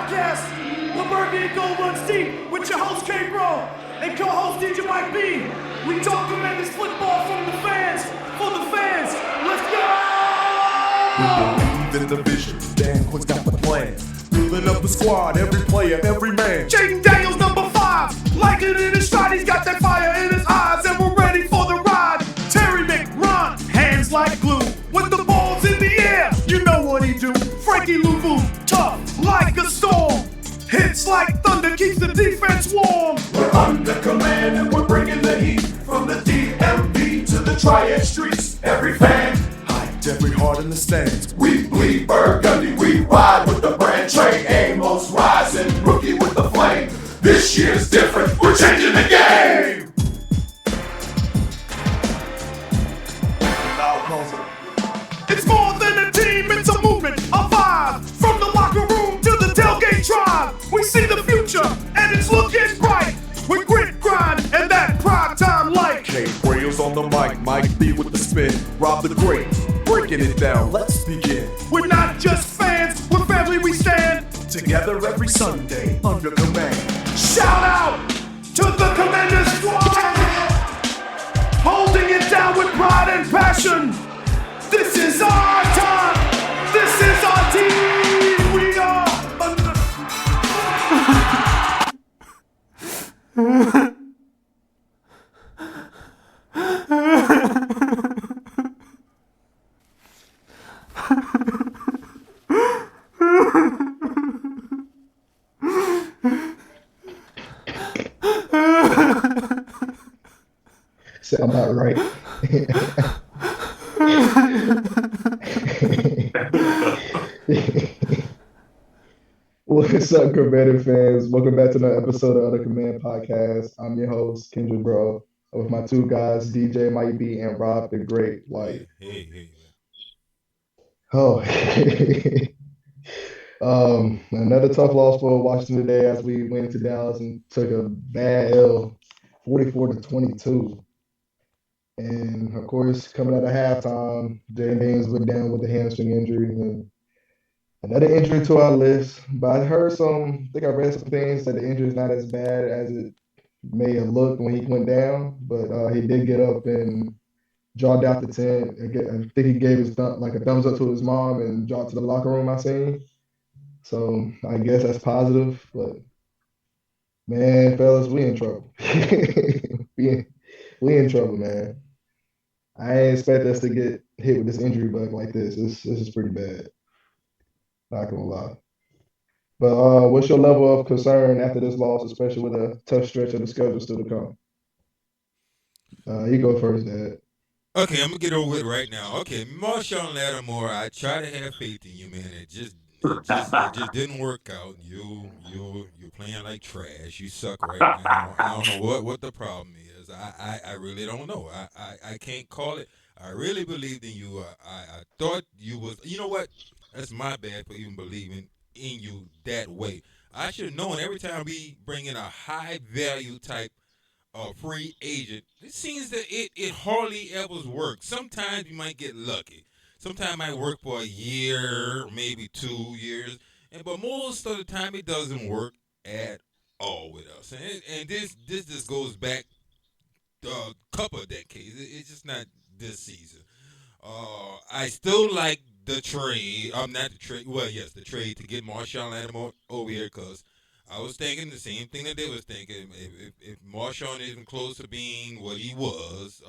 podcast. The Burgundy and Gold runs deep with your host K Bro and co-host DJ Mike B. We talk tremendous football from the fans, for the fans. Let's go! We believe in the vision. Dan Quinn's got the plan. Building up the squad, every player, every man. Jaden Daniels, number 5. Like it in his stride, he's got that fire in his eyes, and we're ready for the ride. Terry McRun, hands like glue. With the balls in the air, you know what he do. Frankie Louvu, tough like a storm. Hits like thunder, keeps the defense warm. We're under command and we're bringing the heat. From the DMV to the Triad Streets. Every fan, hyped, every heart in the stands. We bleed Burgundy, we ride with the brand. Trey Amos rising, rookie with the flame. This year's different, we're changing the game. It's more than a team, it's a movement, a vibe. From the locker room to the tailgate drive, we see the future, and it's looking bright. With grit, grind, and that prime time light. K Brails on the mic, Mike B with the spin. Rob the great, breaking it down, let's begin. We're not just fans, we're family, we stand. Together every Sunday, under command. Shout out to the Commander Squad, holding it down with pride and passion. This is our time. This is our team. We are. Sound about right. What's up, Commander fans? Welcome back to another episode of the Command Podcast. I'm your host, Kendrick Bro, with my two guys, DJ Mike B and Rob the Great. Like, Hey. oh, another tough loss for Washington today as we went to Dallas and took a bad L, 44-22. And of course, coming out of halftime, Jaden Daniels went down with a hamstring injury and another injury to our list. But I think I read some things that the injury is not as bad as it may have looked when he went down. But he did get up and jogged out the tent. I think he gave his a thumbs up to his mom and jogged to the locker room. I seen. So I guess that's positive. But man, fellas, we in trouble. we in trouble, man. I ain't expect us to get hit with this injury bug like this. This is pretty bad. Not gonna lie. But what's your level of concern after this loss, especially with a tough stretch of the schedule still to come? You go first, Dad. Okay, I'm gonna get over it right now. Okay, Marshawn Lattimore, I try to have faith in you, man. It just didn't work out. You're playing like trash. You suck right now. I don't know what the problem is. I really don't know. I can't call it. I really believed in you. I thought you was. You know what? That's my bad for even believing in you that way. I should have known every time we bring in a high value type free agent, it seems that it hardly ever works. Sometimes you might get lucky. Sometimes it might work for a year, maybe 2 years, but most of the time it doesn't work at all with us. And this just goes back a couple of decades. It's just not this season. I still like the trade. Not the trade. Well, yes, the trade to get Marshawn Lattimore over here because I was thinking the same thing that they was thinking. If Marshawn isn't close to being what he was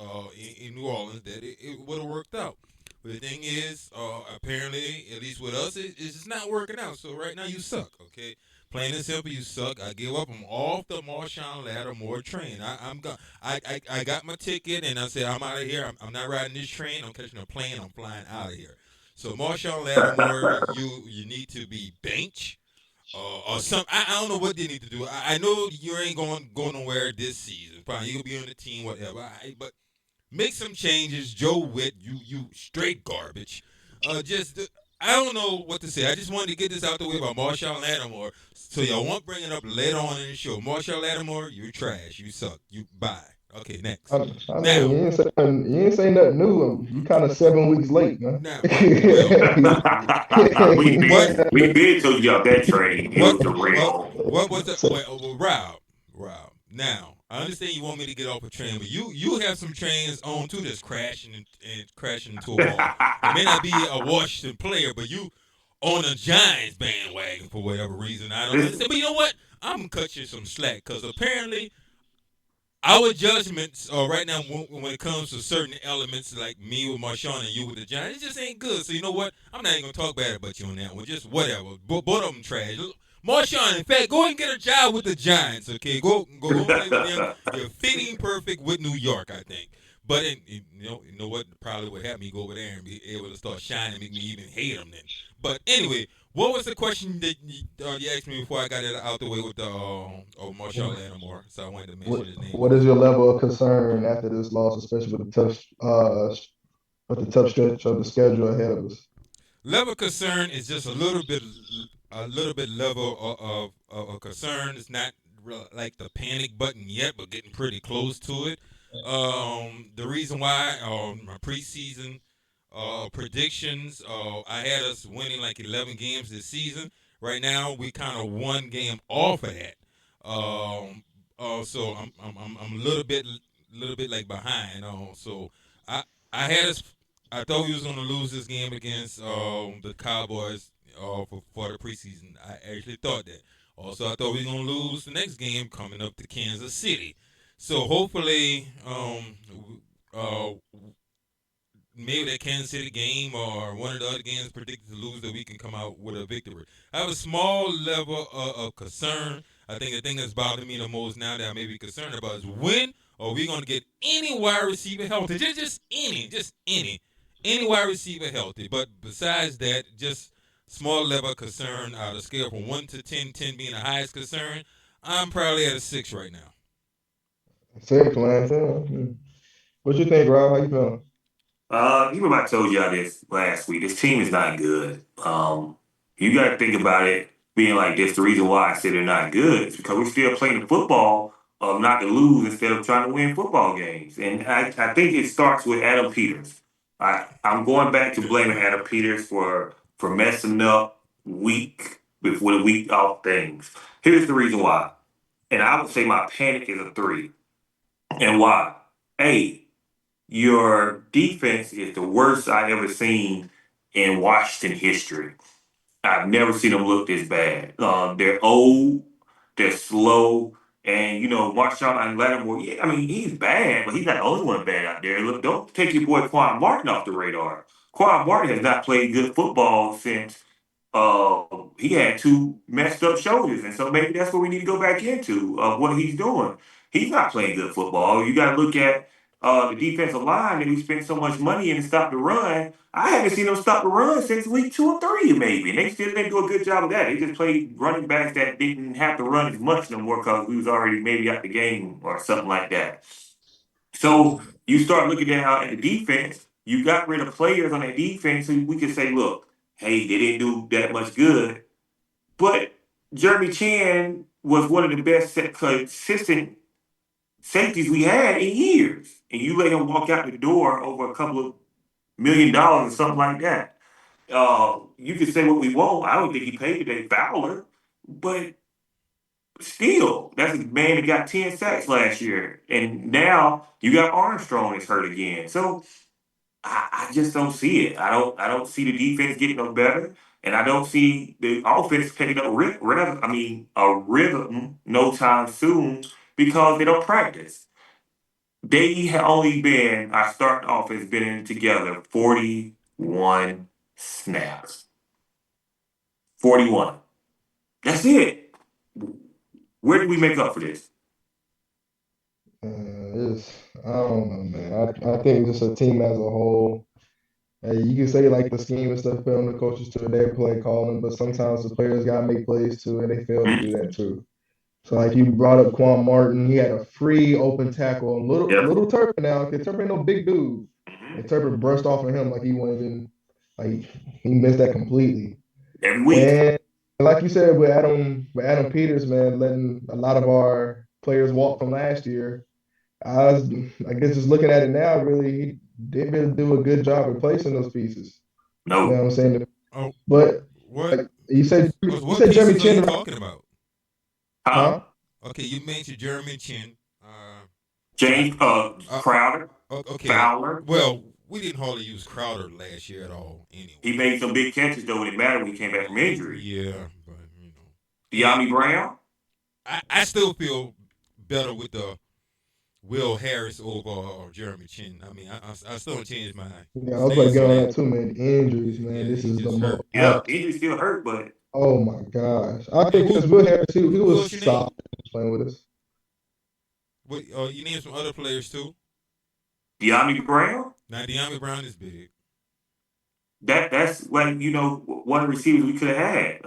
in New Orleans, that it would have worked out. But the thing is, apparently, at least with us, it's just not working out. So right now you suck, okay? Plain and simple, you suck. I give up. I'm off the Marshawn Lattimore train. I got my ticket, and I said, I'm out of here. I'm not riding this train. I'm catching a plane. I'm flying out of here. So Marshawn Lattimore, you need to be bench or something. I don't know what they need to do. I know you ain't going nowhere this season. Probably you'll be on the team, whatever. But make some changes. Joe Witt, you straight garbage. I don't know what to say. I just wanted to get this out the way about Marshawn Lattimore, so y'all won't bring it up later on in the show. Marshawn Lattimore, you're trash. You suck. You bye. Okay, next. I mean, Now, you ain't saying nothing new. You kind of 7 weeks late, man. now, well, we what, been we been told you about that train. It what, was the what, rail. what was it? So, Well, Rob. Now, I understand you want me to get off a train, but you have some trains on too that's crashing and crashing into a wall. It may not be a Washington player, but you on a Giants bandwagon for whatever reason. I don't Listen, understand. But you know what? I'm gonna cut you some slack because apparently our judgments right now when it comes to certain elements like me with Marshawn and you with the Giants, it just ain't good. So you know what? I'm not even gonna talk bad about you on that one. Just whatever. Both of them trash. Marshawn, in fact, go and get a job with the Giants. Okay, go and play with them. You're fitting perfect with New York, I think. But you know what? Probably what happened. You go over there and be able to start shining, make me even hate them then. But anyway, what was the question that you asked me before I got it out the way with the Marshall Lattimore? So I wanted to mention his name what is again. your level of concern after this loss, especially with the tough stretch of the schedule ahead of us? Level of concern is just a little bit level of concern. It's not like the panic button yet, but getting pretty close to it. The reason why my preseason predictions, I had us winning like 11 games this season. Right now, we kind of one game off of that. So I'm little bit like behind. So I I had us. I thought we was gonna lose this game against the Cowboys for the preseason. I actually thought that. Also, I thought we was gonna lose the next game coming up to Kansas City. So hopefully, uh, maybe that Kansas City game or one of the other games predicted to lose that we can come out with a victory. I have a small level of concern. I think the thing that's bothering me the most now that I may be concerned about is when are we going to get any wide receiver healthy? Just any wide receiver healthy. But besides that, just small level of concern out of scale from 1 to 10, 10 being the highest concern. I'm probably at a 6 right now. Six, man. What you think, Rob? How you feeling? you remember I told y'all this last week. This team is not good. You got to think about it being like this. The reason why I say they're not good is because we're still playing the football of not to lose instead of trying to win football games. And I think it starts with Adam Peters. I'm going back to blaming Adam Peters for messing up week before the week off things. Here's the reason why. And I would say my panic is a 3. And why? A, your defense is the worst I ever seen in Washington history. I've never seen them look this bad. They're old, they're slow, and Marshawn and Lattimore. Yeah, I mean he's bad, but he's not the only one bad out there. Look, don't take your boy Quan Martin off the radar. Quan Martin has not played good football since he had 2 messed up shoulders, and so maybe that's what we need to go back into what he's doing. He's not playing good football. You got to look at the defensive line that we spent so much money in to stop the run. I haven't seen them stop the run since week 2 or 3, maybe. And they still didn't do a good job of that. They just played running backs that didn't have to run as much no more because we was already maybe out the game or something like that. So you start looking at how at the defense, you got rid of players on that defense, so we can say, look, hey, they didn't do that much good. But Jeremy Chan was one of the best consistent safeties we had in years. And you let him walk out the door over a couple of $1 million or something like that. You can say what we want. I don't think he paid today Fowler, but still, that's a man that got 10 sacks last year. And now you got Armstrong that's hurt again. So I just don't see it. I don't see the defense getting no better. And I don't see the offense picking up a rhythm no time soon because they don't practice. They have only been, our starting offense been in together 41 snaps. 41. That's it. Where do we make up for this? I don't know, man. I think just a team as a whole. You can say like the scheme and stuff fell on the coaches to their play calling, but sometimes the players gotta make plays too, and they fail to do that too. So like you brought up Quan Martin, he had a free open tackle, and Yep. little Turpin now, because Turpin ain't no big dude, and Turpin brushed off of him like he wasn't even like he missed that completely. Every week. And like you said with Adam Peters, man, letting a lot of our players walk from last year. I was, I guess just looking at it now, really, he didn't really do a good job replacing those pieces. You know No. what I'm saying? Oh, But what? like you said, you What said Jeremy pieces are you Chin, talking about? Huh? huh? Okay, you mentioned Jeremy Chin. I, James uh, Crowder, okay. Fowler. Well, we didn't hardly use Crowder last year at all, He anyway. made some big catches though when it mattered when he came back from injury. Yeah, but and De'Ami Brown. I still feel better with the Will Harris over Jeremy Chin. I mean, I still don't change my Yeah, I was about to stance get on on that. that too, man. Injuries, man. Yeah, This he is the just most. hurt. Yeah, injury still hurt, but Oh my gosh. I And think because Will Harris, he who was else you solid name? playing with us. What you name some other players too? De'Ami Brown. Now De'Ami Brown is big. That's what one of the receivers we could have had.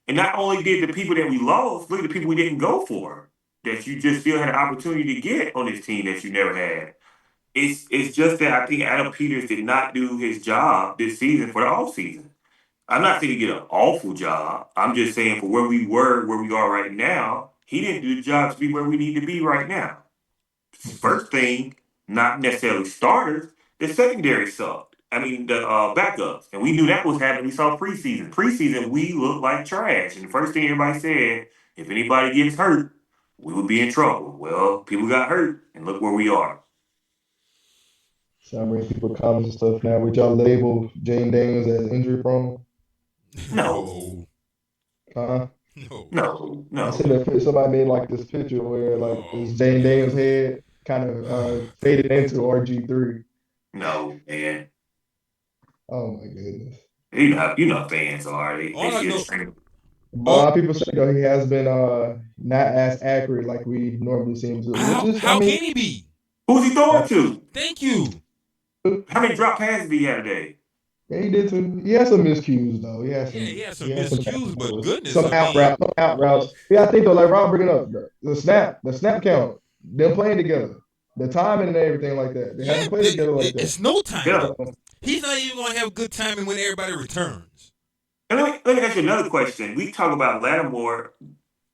And not only did the people that we lost, look at the people we didn't go for that you just still had an opportunity to get on this team that you never had. It's just that I think Adam Peters did not do his job this season for the offseason. I'm not saying he did an awful job. I'm just saying for where we were, where we are right now, he didn't do the job to be where we need to be right now. Okay. First thing, not necessarily starters, the secondary sucked. I mean, the backups. And we knew that was happening. We saw preseason. Preseason, we looked like trash. And the first thing everybody said, if anybody gets hurt, we would be in trouble. Well, people got hurt, and look where we are. So I'm reading people comments and stuff now. Would y'all label Jane Daniels as injury prone? No, No, Uh-huh. no, no, I no, said that somebody made like this picture where like oh this Jane Daniels man. head kind of faded into RG3. no, man. Oh my goodness. You know, fans are they All I see a know, trend. But a oh, lot of people say though he has been not as accurate like we normally see him to, which is I how mean can he be? Who's he throwing that's to? Thank you. How many drop passes did he have today? yeah, he did too. He had some miscues though. Yeah, he had He some had some miscues, but goodness, some I mean, out routes. Yeah, I think though, like Rob bringing up the snap count, them playing together, the timing and everything like that. They yeah, haven't played together like that. it's no timing. Yeah. So He's not even gonna have good timing when everybody returns. And let me ask you another question. We talk about Lattimore.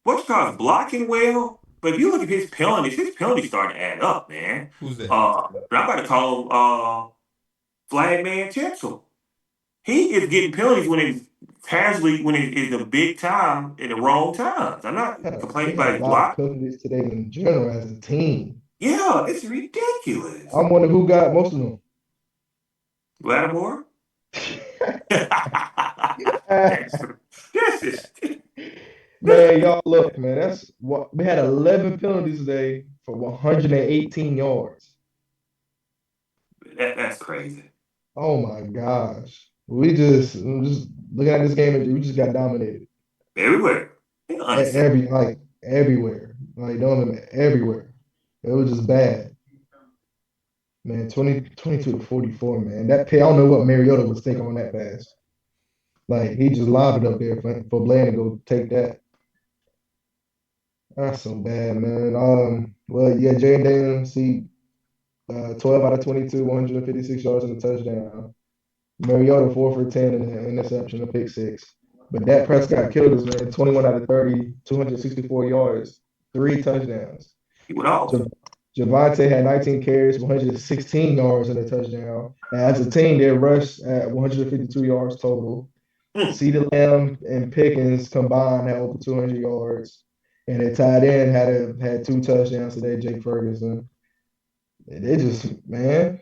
What you call is blocking well, but if you look at his penalties starting to add up, man. Who's that? But I'm about to call him Flag Man Chancellor. He is getting penalties when it's casually when it is the big time in the wrong times. I'm not we complaining had about a his lot of block. penalties today in general as a team. Yeah, it's ridiculous. I'm wondering who got most of them. Lattimore. This is Man, y'all look, man. That's what we had 11 penalties today for 118 yards. that's crazy. Oh my gosh. We just looking at this game, we just got dominated. Everywhere. Unacceptable. Everywhere. Like don't everywhere. It was just bad. Man, 22 to 44, man. That pay, I don't know what Mariota was thinking on that pass. Like he just lobbed it up there for Bland to go take that. That's so bad, man. Well, yeah, Jay Daniels, he 12 out of 22, 156 yards and a touchdown. Mariota 4 for 10 and an interception, a pick six. But Dak Prescott killed us, man. 21 out of 30, 264 yards, three touchdowns. He went off. Javante had 19 carries, 116 yards and a touchdown. And as a team, they rushed at 152 yards total. Mm. CeeDee Lamb and Pickens combined had over 200 yards. And their tight end had two touchdowns today, Jake Ferguson. They just, man.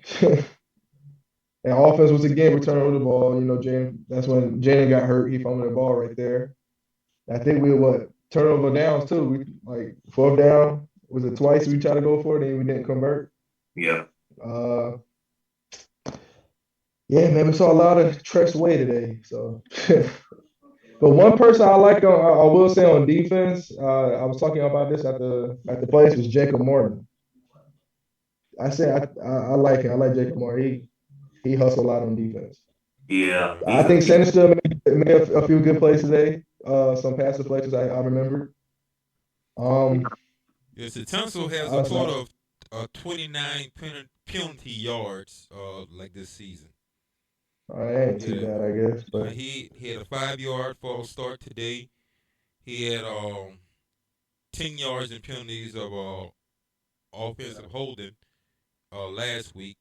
And offense was again returning over the ball. You know, Jalen, that's when Jalen got hurt. He fumbled the ball right there. I think we were what turnover downs too. We like fourth down. Was it twice we tried to go for it and we didn't convert? Yeah. Uh yeah, man, we saw a lot of Tress Way today. So but one person I like on I will say on defense, I was talking about this at the place was Jacob Morton. I said I like him. I like Jacob Morton. He hustled a lot on defense. Yeah. I think Sinister made a few good plays today. Some pass deflections I remember. Um, Yes, the Tunsil has I a was like, total of 29 penalty yards like this season. I ain't He too had bad, I guess, but he had a 5 yard false start today. He had 10 yards in penalties of offensive holding last week.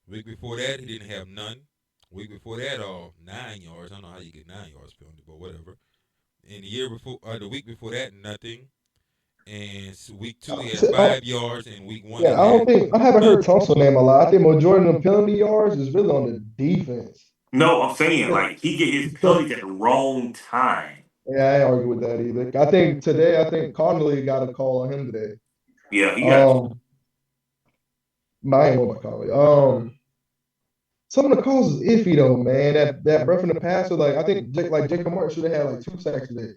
Week before that, he didn't have none. Week before that, 9 yards. I don't know how you get 9 yards penalty, but whatever. And the week before that, nothing. And week 2, he had I, 5 yards. And week 1, yeah, he had I haven't none. heard Thompson name a lot. I think majority of the penalty yards is really on the defense. No, I'm saying Yeah, like he get his so penalties at the wrong time. yeah, I ain't argue with that either. I think Connolly got a call on him today. Yeah, he got. Um, I ain't know about Connolly. Some of the calls is iffy though, man. That roughing the passer, like I think Jacob Martin should have had like 2 sacks today.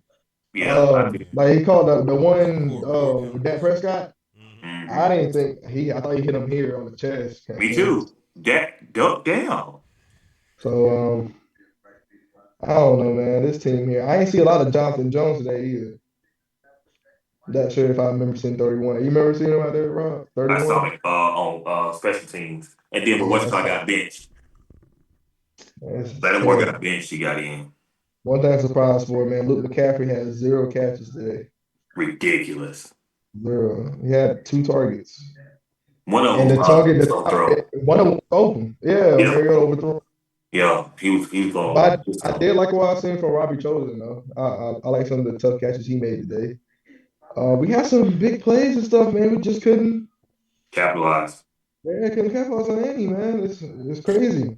Yeah, I did. Like he called the one Four with Dak penalties. Prescott. Hmm. I Hmm. didn't think I thought he hit him here on the chest. Me too. That duck down. So I don't know, man. This team here, I ain't see a lot of Jonathan Jones today either. Not sure if I remember seeing 31. You remember seeing him out there, Rob? I saw 31? it on special teams, and then but Yeah, what's called got benched. it's Lattimore got terrible. benched. He got in. One thing I'm surprised for, man, Luke McCaffrey had 0 catches today. Ridiculous. 0. He had 2 targets. One of And them so throw. one of them was open. Yeah, Yeah, Mariota overthrown. yeah. He was going. But I did like what I seen from Robbie Chosen, though. I like some of the tough catches he made today. We had some big plays and stuff, man. We just couldn't, Capitalize. yeah, couldn't capitalize on any, man. It's crazy.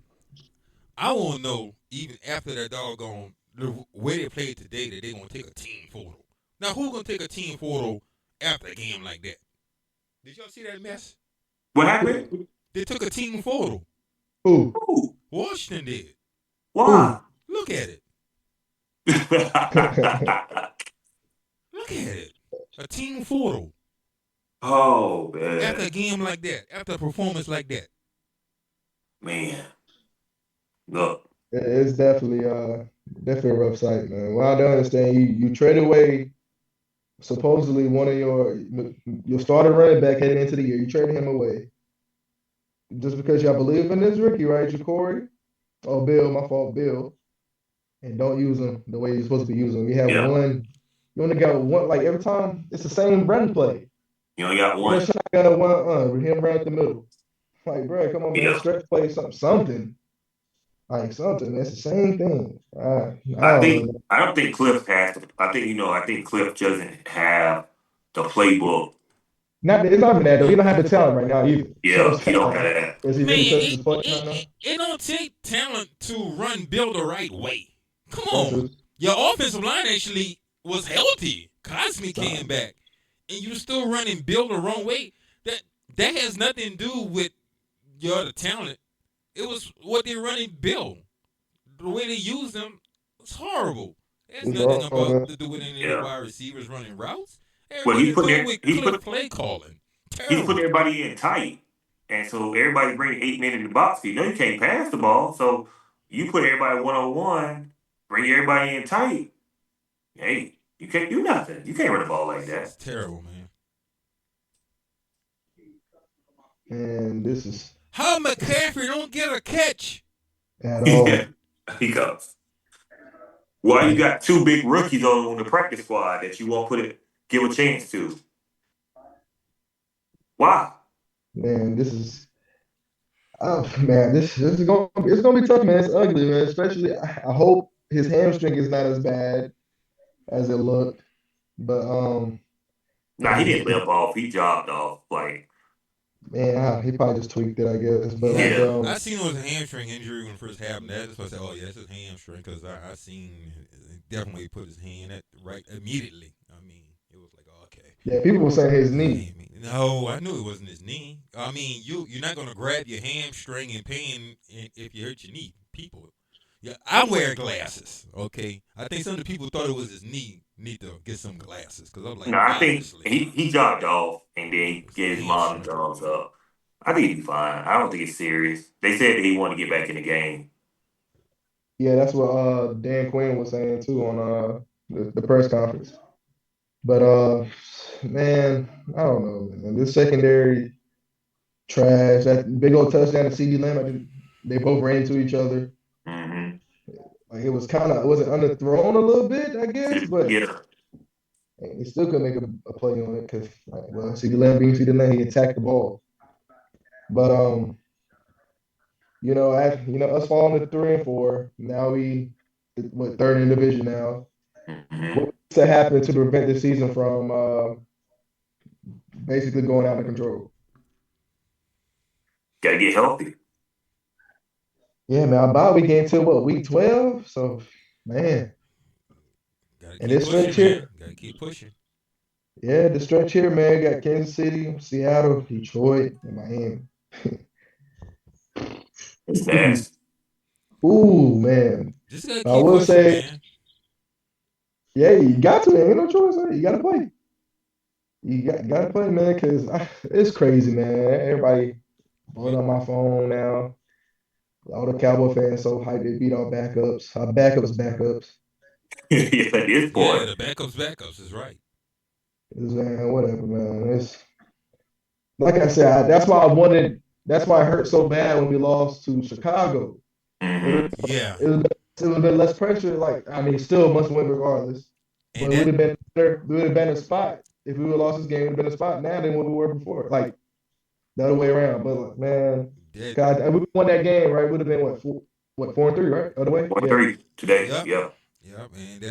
I want to know, even after that doggone, the way they played today, that they going to take a team photo. Now, who's going to take a team photo after a game like that? Did y'all see that mess? What happened? They took a team photo. Who? Ooh, Washington did. why? Look at it. Look at it. A team photo Oh after a man, game like that, after a performance like that. man. Look, It's definitely a rough sight, man. Well, I don't understand you trade away supposedly one of your starter running back heading into the year. You traded him away just because y'all believe in this rookie, right, Ja'Cory? Oh, Bill, my fault, Bill. And don't use him the way you're supposed to be using him. yeah. You only got one. Like every time, it's the same run play. You only got Get a one. shotgun at one with him right at the middle. Like, bro, come on, man, Yeah. stretch play something. Like something. It's the same thing. I I don't think know. I don't think Cliff has. I think I think Cliff doesn't have the playbook. It's not even that though. He don't have the talent right now either. So Yeah, it's he kind of don't have like, that. is he Man, really touching his play right now? it don't take talent to run Bill the right way. Come That's on. true. Your offensive line actually was healthy. Cosme came back. And you still running Bill the wrong way. That has nothing to do with your other talent. It was what they're running Bill. The way they used him was horrible. It has It's nothing wrong, about man. to do with any of the Yeah. wide receivers running routes. Well, Everything to do with Cliff play calling. he's put Terrible. everybody in tight, and so everybody bringing 8 men in the box. You know you can't pass the ball, so you put everybody 1-on-1, bring everybody in tight. Hey, you can't do nothing. You can't run the ball like It's that. terrible, man. And this is How McCaffrey don't get a catch? at Yeah, all. he comes. Why you Like, got 2 big rookies on the practice squad that you won't give a chance to? Why? man, this is man, this is gonna be tough, man. It's ugly, man. Especially I hope his hamstring is not as bad as it looked. But Nah, he didn't limp off. He jogged off. Like, man, he probably just tweaked it, I guess. But like yeah, I seen it was a hamstring injury when it first happened. That's why I said, "Oh yeah, it's his hamstring," because I seen definitely put his hand at right immediately. I mean, it was like, oh, okay. yeah, people were saying his knee. No, I knew it wasn't his knee. I mean, you're not gonna grab your hamstring and pain if you hurt your knee. People, yeah, I wear glasses. Okay, I think some of the people thought it was his knee. Need to get some glasses because I'm like, no, I think obviously, he jogged off and then he it's gave a his mom the hamstring. thumbs up. I think he'd be fine. I don't think it's serious. They said that he wanted to get back in the game. Yeah, that's what Dan Quinn was saying too on the press conference. But man, I don't know, man. This secondary trash. That big old touchdown to CD Lamb. They both ran into each other. Mm-hmm. Like it was kind of was it underthrown a little bit, I guess, but Yeah, And he still couldn't make a play on it because, like, well, CD Lamb being CD Lamb, he attacked the ball. But us falling to 3-4. Now what, third in the division now. What Mm-hmm. needs to happen to prevent the season from basically going out of control? Gotta get healthy. Yeah, man. Our bye week ain't till what, week 12? So, man. Gotta And keep this pushing, stretch man. here, Gotta keep pushing. yeah, the stretch here, man, got Kansas City, Seattle, Detroit, and Miami. It's Ooh, nasty. ooh, man. Just gotta I keep will pushing, say, man. yeah, you got to. Ain't no choice. Man. You got to play. You got to play, man, because it's crazy, man. Everybody blowing We, on my phone now. All the Cowboy fans so hyped they beat our backups. Our backups. Yeah, at this yeah, point. the backups is right. It's, man, whatever, man. It's like I said. That's why I wanted. That's why it hurt so bad when we lost to Chicago. It Mm-hmm. Yeah, it would have been less pressure. Like, I mean, still must win regardless. and But it would that have been better. We would have been in a spot. If we would have lost this game, we would have been in a spot now than what we were before. Like the other way around. But like, man, that God, if we won that game, right? Would have been what 4-3, right? Other way, Or yeah. three today. yep, Yeah. yep, and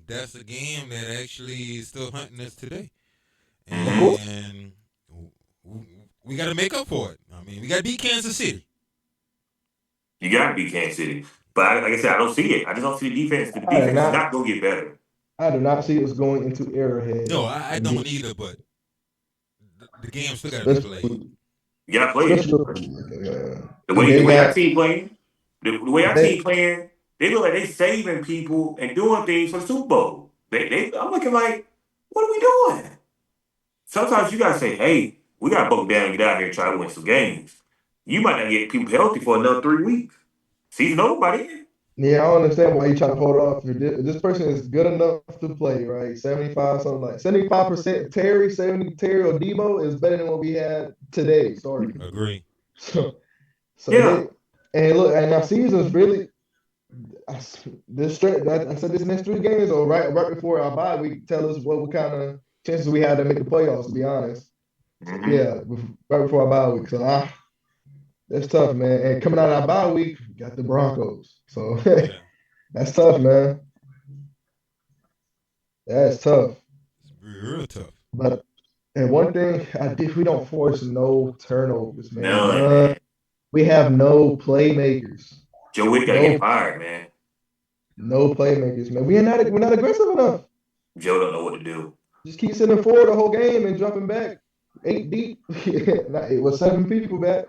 that's a game that actually is still hunting us today, Of Mm-hmm. course. and we got to make up for it. I mean, we got to beat Kansas City. You gotta beat Kansas City. But like I said, I don't see it. I just don't see the defense. The I do defense is not. not gonna get better. I do not see us going into No, Arrowhead I and don't get, either, but the game still got to be played. especially You gotta play it. especially because The they way our got team playing, the way our they team playing, they look like they saving people and doing things for the Super Bowl. I'm looking like, what are we doing? Sometimes you gotta say, hey, we gotta buckle down and get out here and try to win some games. You might not get people healthy for another 3 weeks. Season over by then. Yeah, I don't understand why you trying to hold off. If this person is good enough to play, right? 75, something like 75% Terry, 70 Terry or Debo is better than what we had today starting. Agree. So, so Yeah. they and look, and our season's really this straight. I said this next 3 games, or right before our bye, we tell us what kind of chances we had to make the playoffs. To be honest, so Hmm. yeah, right before our bye week. So that's tough, man. And coming out of our bye week, we got the Broncos. So Yeah, that's tough, man. That's tough. it's real tough. But and one thing I did, we don't force no turnovers, man. None, None. man. We have no playmakers. Joe Wick gotta No, get fired, man. no playmakers, man. We're not aggressive enough. Joe don't know what to do. Just keep sitting forward the whole game and jumping back 8 deep. It was 7 people back.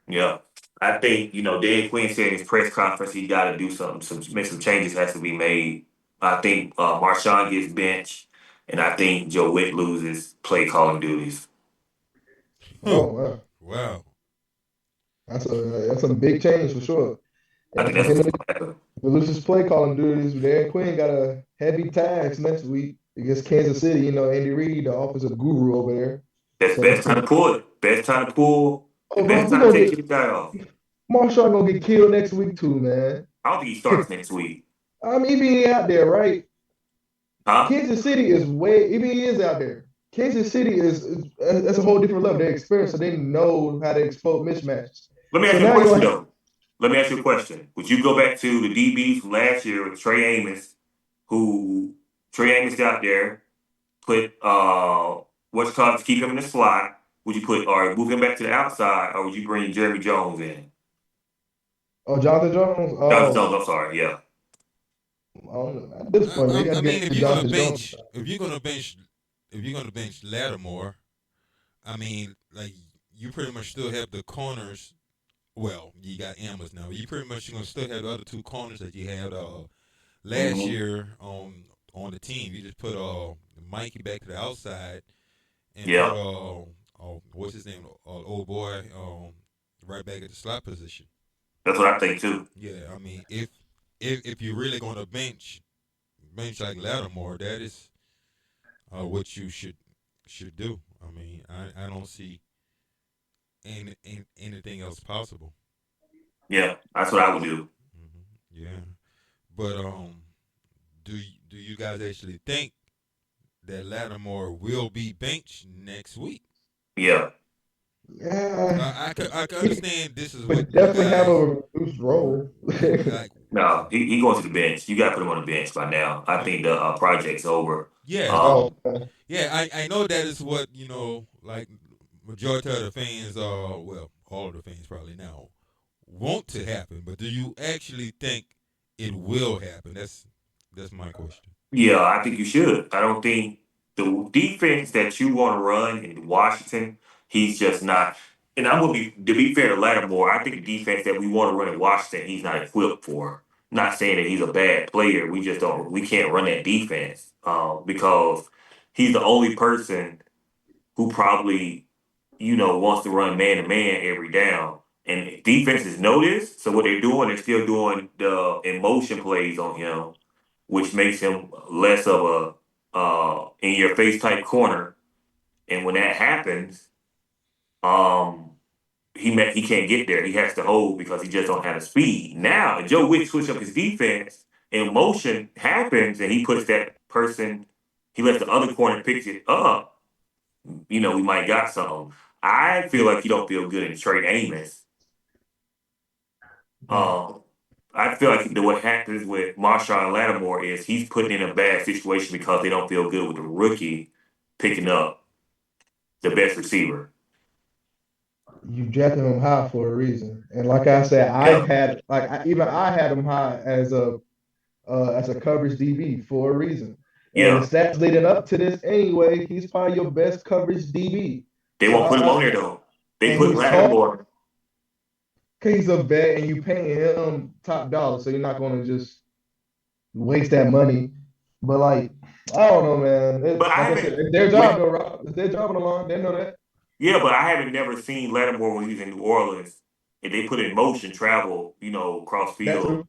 Yeah. I think, Dan Quinn said in his press conference he got to do something, make some changes has to be made. I think Marshawn gets benched, and I think Joe Witt loses play calling duties. Huh. Oh wow, Wow. that's a big change for sure. I And think for that's him what's to going to happen. lose his play calling duties, Dan Quinn got a heavy task next week against Kansas City. Andy Reid, the offensive guru over there. That's So, best time to pull it. Best time to pull. The oh no, best he time to gonna take get this guy off. Marshawn gonna get killed next week too, man. I don't think he starts next week. I mean, he be out there, right? Huh? Kansas City is way. Even he is out there. Kansas City is that's a whole different level. They experience, so they know how to exploit mismatches. Let me So ask you a now you question don't. though. Let me ask you a question. Would you go back to the DBs from last year with Trey Amos, who Trey Amos got there, put what's called to keep him in the slot? Would you put or move him back to the outside, or would you bring Jeremy Jones in? Oh, Jonathan Jones. Jonathan Oh, Jones, I'm sorry, yeah. I don't know. At this point, man, you got I to mean, get Jonathan Jones. if you're gonna bench Lattimore, I mean, like you pretty much still have the corners. Well, you got Amos now. You pretty much gonna still have the other two corners that you had last Hmm. year on the team. You just put Mikey back to the outside and put Yeah, what's his name, old boy, right back at the slot position. that's what I think too. Yeah, I mean, if you're really gonna bench like Lattimore, that is what you should do. I mean, I don't see anything else possible. Yeah, that's what I would do. Yeah, but do you guys actually think that Lattimore will be benched next week. Yeah. Yeah, I can he understand this is what would you definitely have guys a reduced role. like. No, he going to the bench. You got to put him on the bench by now. I think the project's over. Yeah, Oh, yeah. I know that is what like majority of the fans are. Well, all of the fans probably now want to happen. But do you actually think it will happen? That's my question. Yeah, I think you should. I don't think the defense that you want to run in Washington, he's just not. And I'm gonna be to be fair to Lattimore, I think the defense that we want to run in Washington, he's not equipped for. Not saying that he's a bad player. We just don't. We can't run that defense because he's the only person who probably wants to run man to man every down. And defenses know this, so what they're doing, they're still doing the emotion plays on him, which makes him less of a in your face type corner. And when that happens, um, he can't get there. He has to hold because he just don't have the speed. Now, if Joe Wick switch up his defense and motion happens, and he puts that person, he lets the other corner pick it up. We might got something. I feel like you don't feel good in Trey Amos. Um, I feel like what happens with Marshawn Lattimore is he's put in a bad situation because they don't feel good with the rookie picking up the best receiver. you drafted him high for a reason, and like I said, Yeah, even I had him high as a coverage DB for a reason. And the yeah. stats leading up to this anyway, he's probably your best coverage DB. They So won't put him on there though. They and put he's tall, Lattimore. he's a vet, and you paying him top dollar, so you're not going to just waste that money. But like, I don't know, man. But I Like I said, haven't. it's their job With though, Rob. It's their job on the line. They know that. Yeah, but I haven't never seen Lattimore when he was in New Orleans. And they put in motion travel, cross That field too.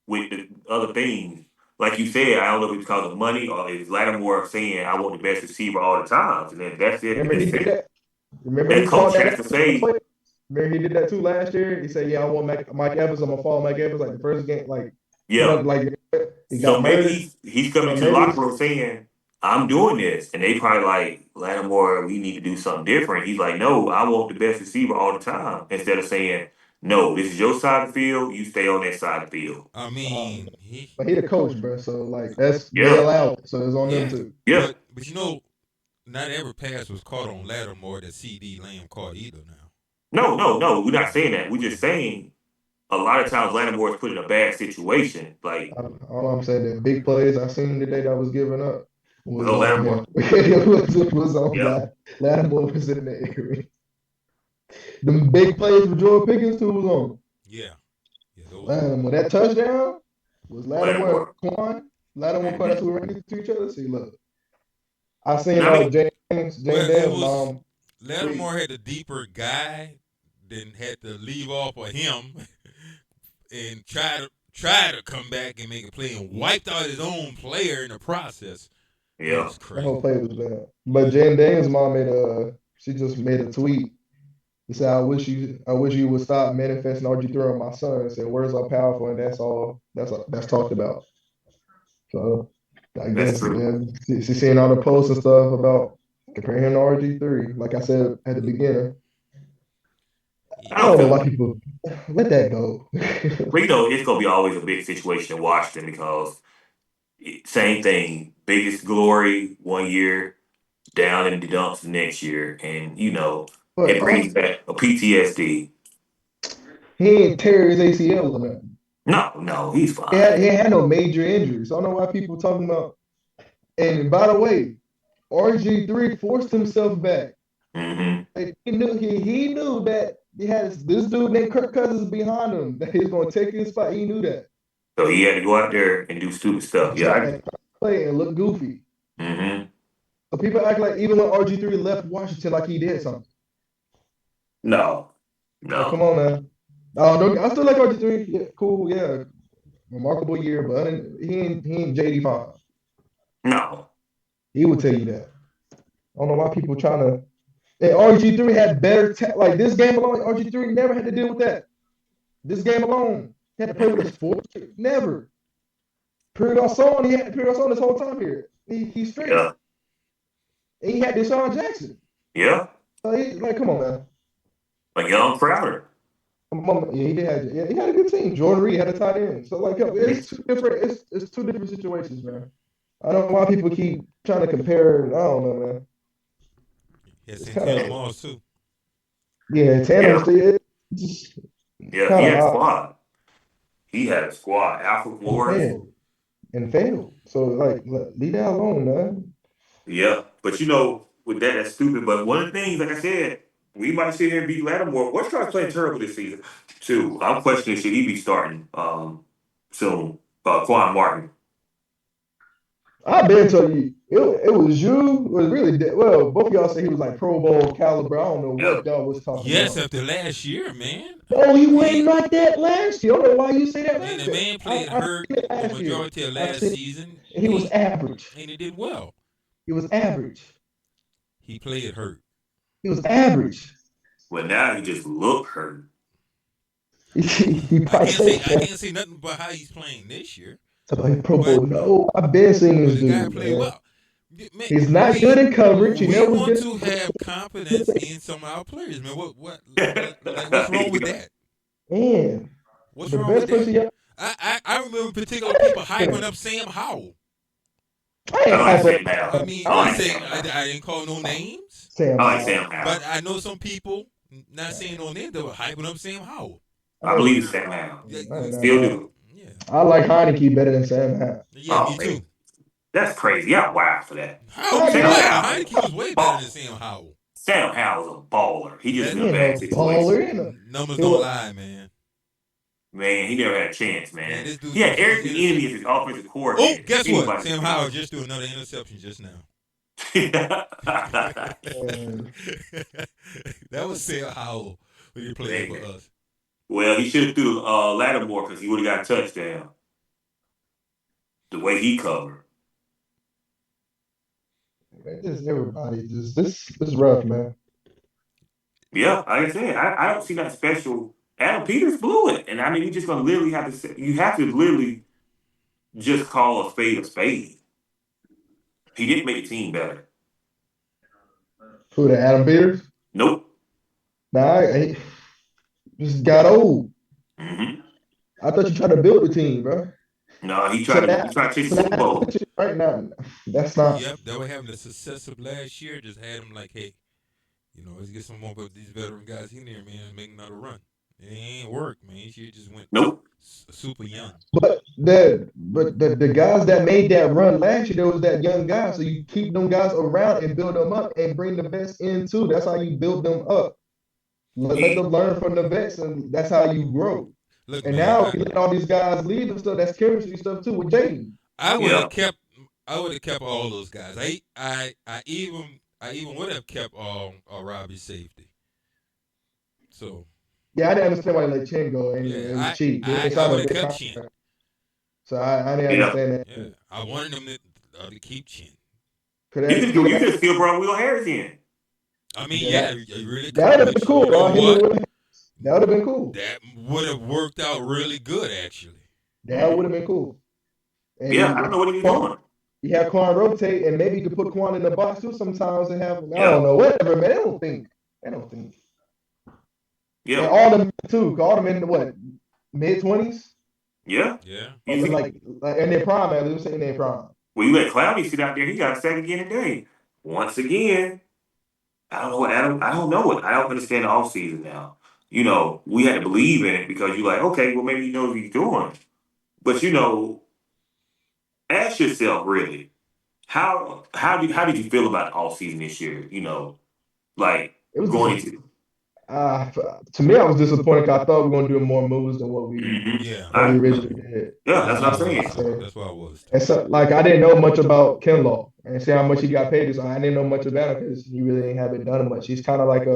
with the other things. Like you said, I don't know if it's because of money or is Lattimore saying I want the best receiver all the time. And then that's it. Remember he did that. Remember That he called coach that has to out to the say, play. Remember he did that too last year. He said, "Yeah, I want Mike Evans. I'm gonna follow Mike Evans like the first game. Like he yeah. don't like he So got maybe murdered. he's coming So to the maybe locker room saying, I'm doing this. And they probably like, Lattimore, we need to do something different. He's like, no, I want the best receiver all the time. Instead of saying, no, this is your side of the field. You stay on that side of the field. I um, mean, he but he the coach, bro. So like they Yeah. allow it. So it's on them yeah, too. Yeah. but not every pass was caught on Lattimore that CD Lamb caught either. Now, No, no, no. We're not saying that. We're just saying a lot of times Lattimore is put in a bad situation. Like, All I'm saying, the big plays I seen today that was given up was no on Lattimore. him. It was on Yep. Lattimore was in the area. The big plays for George Pickens too was on him. yeah, yeah, those were. Lattimore, that touchdown was Lattimore Lattimore. and Quan. Lattimore caught that Hmm. two right to each other. See, look, I And seen I mean, Jane Well, it Dale's was mom tweet. Lattimore had a deeper guy, then had to leave off of him and try to come back and make a play and wiped out his own player in the process. It yeah. was The whole crazy. play was bad. But Jane Daniels' mom she just made a tweet. He said, I wish you would stop manifesting RG3 on my son." And said, "Words are powerful, and that's all. That's talked about." So I That's guess true. she's seeing all the posts and stuff about comparing him to RG3. Like I said at the beginning, I I don't don't know feel why people let that go. But it's gonna be always a big situation in Washington because same thing, biggest glory one year, down in the dumps the next year, and But it brings back a PTSD. he ain't tear his ACL or nothing. No, no, he's He fine. had no major injuries. I don't know why people talking about. And by the way, RG3 forced himself back. Hmm. Like, he knew that he had this dude named Kirk Cousins behind him that he was going to take his spot. He knew that. So he had to go out there and do stupid stuff. Try Yeah. and play and look goofy. Hmm. So people act like even when RG3 left Washington, like he did something. No, Like, come no, on, man. I still like RG3. Yeah, cool, yeah, remarkable year, but he ain't JD5. no, He would tell you that. I don't know why people trying to. And RG3 had better like this game alone. RG3 never had to deal with that. This game alone, he had to play with his foot. Never. Period on song. He had period on song this whole time here. He's straight. yeah. And he had Deshaun Jackson. Yeah, Like, come on, man. a young Crowder. Yeah, he had a good team. Jordan Reed had a tight end. So like it's two different it's two different situations, man. I don't know why people keep trying to compare. I don't know, man. He had It's kind Santana of Moss too. yeah, Tandem Yeah, still just yeah, he kind of had a odd squad. He had a squad. Alfred and Morris. failed. So like leave that alone, man. Yeah, but with that's stupid. But one of the things, like I said, we might sit here and beat Lattimore. Washington's playing terrible this season, too. I'm questioning should he be starting soon. Quan Martin. I've been to you. It was you. It was really well. Both of y'all say he was like Pro Bowl caliber. I don't know Yeah. what y'all was talking Yes, about. after last year, man. No, he wasn't He like that last year. I don't know why you say that man, last the year. man played I hurt seen it the last year. majority of I last seen season. he was average. And he did well. He was average. He played hurt. He was average. Well, now he just look hurt. He I probably can't say said I that. can't say nothing about how he's playing this year. To play Pro But Bowl. No, I've been seeing but this the guy dude, played man. well. Man, He's not good in coverage. He we never was want good to in have confidence in some of our players, man. Like what's wrong with that? man. What's The wrong with best that? person y'all I remember particular people hyping up Sam Howell. I I ain't like hype Sam up I Howell. mean, I I like say Sam Howell. I didn't call no names, Sam I like Howell. Sam but Howell. I know some people not saying no names that were hyping up Sam Howell. I I, believe in Sam Howell. Yeah, Still do. yeah, I like Heineke better than Sam Howell. yeah, Oh me man, too. that's crazy. Yeah, wow for that. How How you you Sam know wow? Howell is Heineke was a way better than ball. Sam Howell. Sam Howell's a baller. He just Let in he a ain't bad no situation. baller. He ain't no, numbers he don't was, lie, man. Man, he never had a chance, Man, man. this dude He had threw so Eric much Bieniemy interceptions. as his offensive Oh, coordinator. guess what? Anybody Sam could Howell know. just threw another interception just now. man. That was Sam Howell when he played for Man. us. Well, he should have threw Lattimore because he would have got a touchdown. The way he covered. Just everybody, this is rough, man. Yeah, like I said, I don't see nothing special. Adam Peters blew it, and I mean, you just gonna literally have to say, you have to literally just call a spade a spade. He didn't make the team better. Who the Adam Peters? Nope. Nah, he just got old. Hmm. I thought you tried to build a team, bro. No, he So tried to that, he tried to chase so the Super Bowl. that right now, that's not. Yep, they were having the success of last year. Just had him like, hey, let's get some more of these veteran guys in there, man, and make another run. It ain't worked, man. He just went Nope. super young. But the guys that made that run last year, there was that young guy. So you keep them guys around and build them up and bring the best in too. That's how you build them up. Let them learn from the vets, and that's how you grow. Look, And man, now you let all these guys leave and stuff. That's chemistry stuff too with Jaden. I would Yeah. have kept all those guys. I even would have kept Robbie's safety. So Yeah, I didn't understand why they let Chen go. And it was yeah, cheap. They I signed would a have big kept Chin. contract. So I didn't Yeah. understand that. Yeah, I wanted them to keep Chin. Could You that, could still brought Will Harris in. I mean, yeah, you really that would could. have been Which cool. you know Him and what? Will, that would have been cool. That would have worked out really good, actually. That would have been cool. And Yeah, I don't know what he was doing. you have Quan rotate, and maybe you could put Quan in the box too sometimes and have, I Yeah. don't know, whatever, man. They don't think. And Yeah. all them too, all them in what, mid-20s? Yeah. Yeah. You see, Like in their prime, man. Let's say in their prime. when you let Clowney sit out there, he got a sack again today. Once again, I don't know what Adam. I don't know it. I don't understand the offseason now. We had to believe in it because you're like, okay, well maybe he knows what he's doing. But ask yourself really, how did you feel about the offseason this year? Like It was going disappointing. into. To me, I was disappointed because I thought we were going to do more moves than what we Hmm. Yeah. originally did. Yeah, That's that's what what I I'm was saying. too. And, That's what I was too. and so, like, I didn't know much about Kinlaw and see how much he got paid. So I didn't know much about him because he really ain't haven't done much. He's kind of like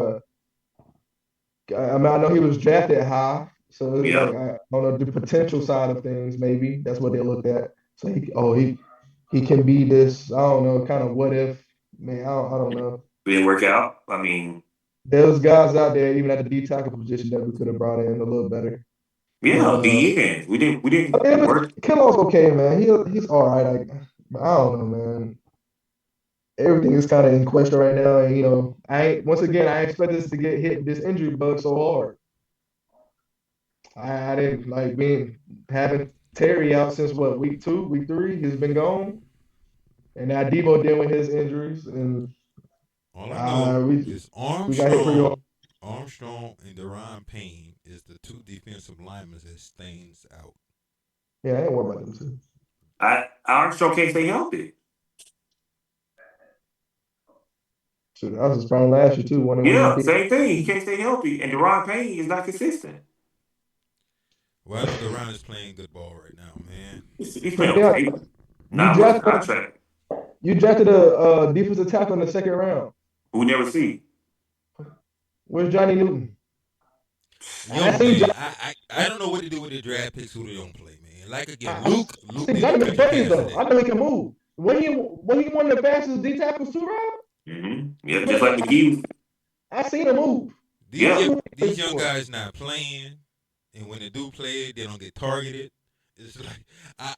I mean, I know he was drafted high, so it's Yeah, like I don't know the potential side of things. Maybe that's what they looked at. So he can be this. I don't know, kind of what if. Man, I don't know. it didn't work out. I mean, There's guys out there even at the D tackle position that we could have brought in a little better. But yeah, the end. We didn't it was, work. Kinlaw's okay, man. He's all right. I don't know, man. everything is kind of in question right now. And once again, I expect us to get hit with this injury bug so hard. I didn't like being having Terry out since what, week 2, week 3. He's been gone, and now Debo dealing with his injuries, and All I know we is we got hit pretty hard. Armstrong and Deron Payne is the two defensive linemen that stands out. Yeah, I ain't worried about them too. Armstrong can't stay healthy. So that was his problem last year too. One Yeah, MVP. same thing. He can't stay healthy, and Deron Payne is not consistent. Well, I know Deron is playing good ball right now, man. He's So playing yeah, okay. you Not much drafted contract. you drafted a defensive tackle in the second round. We never see. Where's Johnny Newton? I Yo, seen man, Johnny. I don't know what to do with the draft picks who they don't play, man. Like again, I Luke seen did a Johnny make country plays pass though. today. I know he can move. When he won the fastest D tackles too, Rob. Yeah, just like McGee. I seen him move. These Yeah. these young guys not playing, and when they do play, they don't get targeted. It's like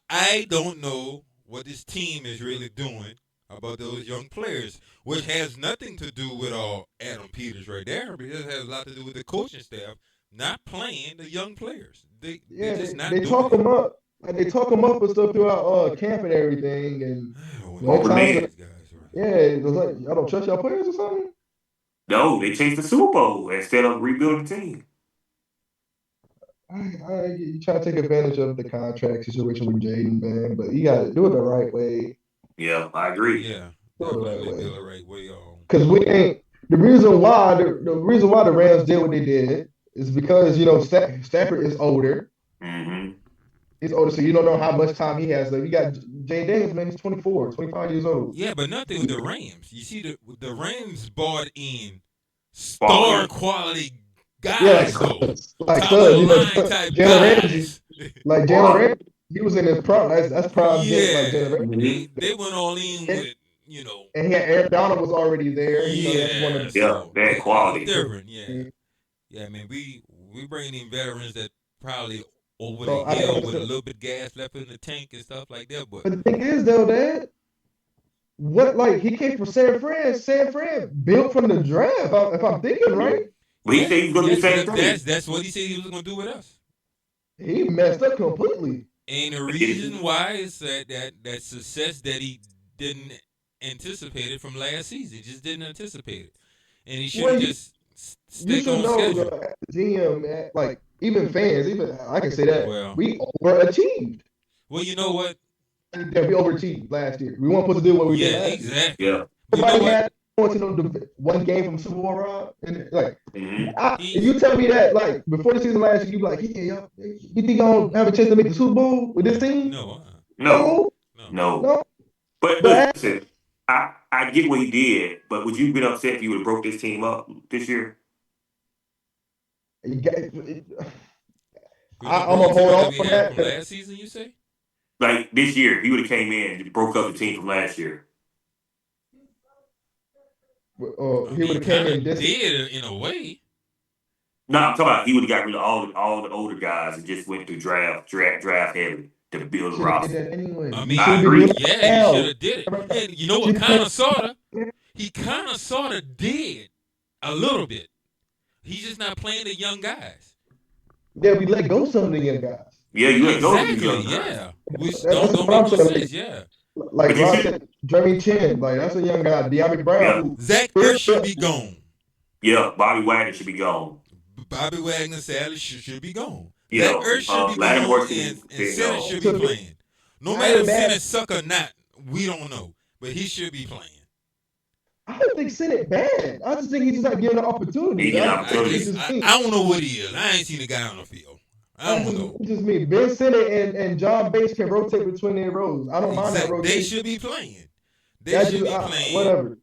I don't know what this team is really doing about those young players, which has nothing to do with Adam Peters right there, but it has a lot to do with the coaching staff not playing the young players. They're Yeah, just not they doing talk it. him up. Like they talk him up and stuff throughout camp and everything. And I don't want to when hear it's Open time about to, man. these guys, yeah, right? it was like y'all don't trust y'all players or something. No, they chased the Super Bowl instead of rebuilding the team. You try to take advantage of the contract situation with Jaden, man, but you got to do it the right way. Yeah, I agree. Yeah, Do it the right definitely way. do the right way. Because we ain't the reason why the Rams did what they did is because Stafford is older. Mm-hmm. He's older, so you don't know how much time he has left. You got Jay Daniels, man. He's 24, 25 years old. Yeah, but nothing with the Rams. You see, the Rams bought in star Quality. quality Yeah, like guys, though. studs, like Top of the studs. line type Jalen Ramsey, guys. like Jalen Quality. Ramsey, he was in his prime. That's prime, like Yeah, Jalen Mm-hmm. they went all in Ramsey. with you know. And he had Aaron Donald was already there. That's one Yeah, of Yeah, so bad it's quality. different. Yeah, the. yeah. I mean, we bringing in veterans that probably over the So I don't hill with a understand. little bit gas left in the tank and stuff like that. But But the thing is, though, Dad, what like he came from San Fran. San Fran built from the draft. If I'm thinking right, But he said yeah, he's gonna do the yes, same thing. that's what he said he was gonna do with us. he messed up completely. And the But did reason why is that success that he didn't anticipate it from last season. He just didn't anticipate it, and he should have Well, just you stick should on know, schedule. as a GM, man, like even fans, even I can say that Well, we overachieved. you know what? Yeah, we overachieved last year. We weren't supposed to do what we did Yeah, last year. exactly. Yeah. You know Everybody what? had going to the one game from Super Bowl, Rob, and like. Mm-hmm. If you He's tell me that, like before the season last year, you be like, yeah, you think y'all have a chance to make the Super Bowl with this no, team? no, No. No, no. No. no. But But listen, I get what he did, but would you have been upset if you would have broke this team up this year? you got, We're gonna I'm broke gonna the team hold up that on we from had that from 'cause last season. You say? Like this year, he would have came in and broke up the team from last year. I he would mean, have came kind in of this. did in a way. No, I'm talking about he would have got rid of all the older guys and just went through draft heavy to build a Should have did roster. that anyway. I You I should mean, be doing agree. it yeah, he should now. have did it. And you know what? Should be Kind of, sorta. He kind of, sorta did a little bit. He's just not playing the young guys. Yeah, we let go some of the young guys. Yeah, you let go of these Exactly. young guys, Yeah. Which That's don't what make I'm no saying. sense. Yeah. Like but you Rob should. said, Jeremy Chin, like that's a young guy. De'Ami Brown, Yeah, who Zach Ertz should be gone. yeah. Bobby Wagner should be gone. Bobby Wagner sadly should be gone. Zach Yeah, Ertz should be Lattimore gone, should and be Senate gone. should be to me, playing. No I matter ain't if mad. Senate suck or not, we don't know. But he should be playing. I don't think Senate bad. I just think he's just not given the opportunity. He get an It's opportunity. just me. I don't know what he is. I ain't seen the guy on the field. I That's don't just, know. it's just me. Ben Sinnott and John Bates can rotate between their roles. I don't mind that They rotation. should be playing. They That should just be playing. whatever.